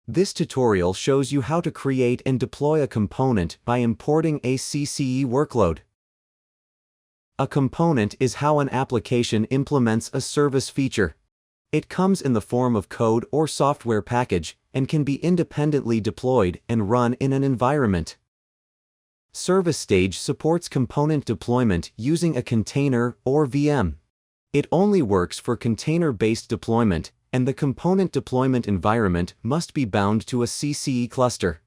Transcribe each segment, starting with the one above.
This tutorial shows you how to create and deploy a component by importing a CCE workload. A component is how an application implements a service feature. It comes in the form of code or software package and can be independently deployed and run in an environment. ServiceStage supports component deployment using a container or VM. It only works for container-based deployment, and the component deployment environment must be bound to a CCE cluster.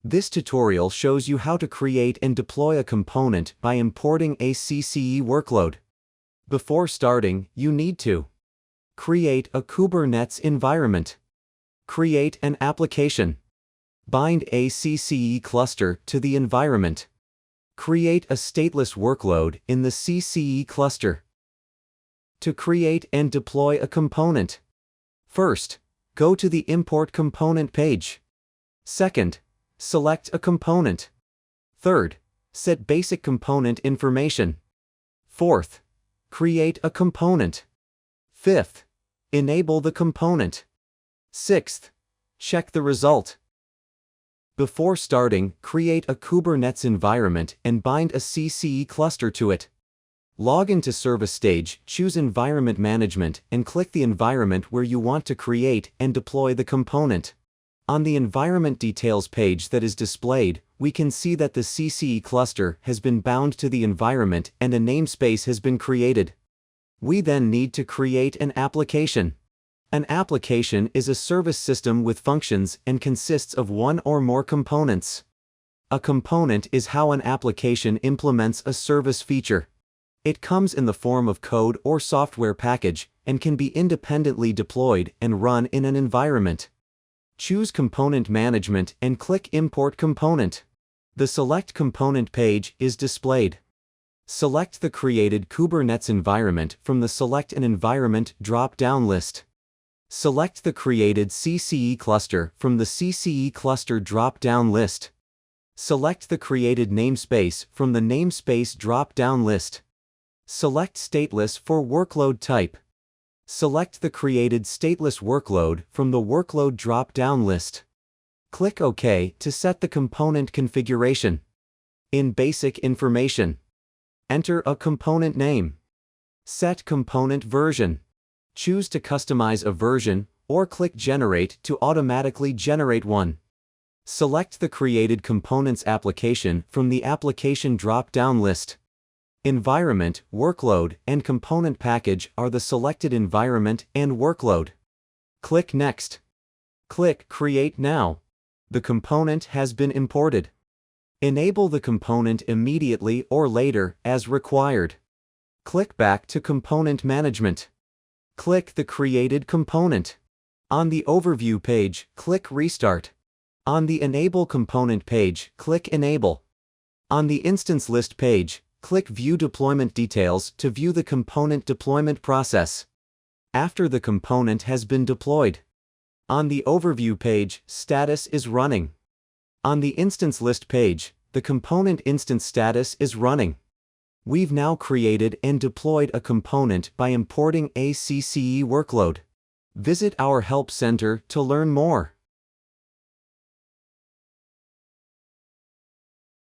This tutorial shows you how to create and deploy a component by importing a CCE workload. Before starting, you need to create a Kubernetes environment, create an application, bind a CCE cluster to the environment, create a stateless workload in the CCE cluster. To create and deploy a component, first, go to the Import Component page. Second, select a component. Third, set basic component information. Fourth, create a component. Fifth, enable the component. Sixth, check the result. Before starting, create a Kubernetes environment and bind a CCE cluster to it. Log into ServiceStage, choose Environment Management, and click the environment where you want to create and deploy the component. On the Environment Details page that is displayed, we can see that the CCE cluster has been bound to the environment and a namespace has been created. We then need to create an application. An application is a service system with functions and consists of one or more components. A component is how an application implements a service feature. It comes in the form of code or software package and can be independently deployed and run in an environment. Choose Component Management and click Import Component. The Select Component page is displayed. Select the created Kubernetes environment from the Select an Environment drop-down list. Select the created CCE cluster from the CCE cluster drop-down list. Select the created namespace from the namespace drop-down list. Select Stateless for workload type. Select the created stateless workload from the workload drop-down list. Click OK to set the component configuration. In Basic Information, enter a component name. Set component version. Choose to customize a version or click Generate to automatically generate one. Select the created components application from the application drop-down list. Environment, workload, and component package are the selected environment and workload. Click Next. Click Create Now. The component has been imported. Enable the component immediately or later as required. Click back to Component Management. Click the created component. On the Overview page, click Restart. On the Enable Component page, click Enable. On the Instance List page, click View Deployment Details to view the component deployment process. After the component has been deployed. On the Overview page, status is running. On the Instance List page, the component instance status is running. We've now created and deployed a component by importing a CCE workload. Visit our Help Center to learn more.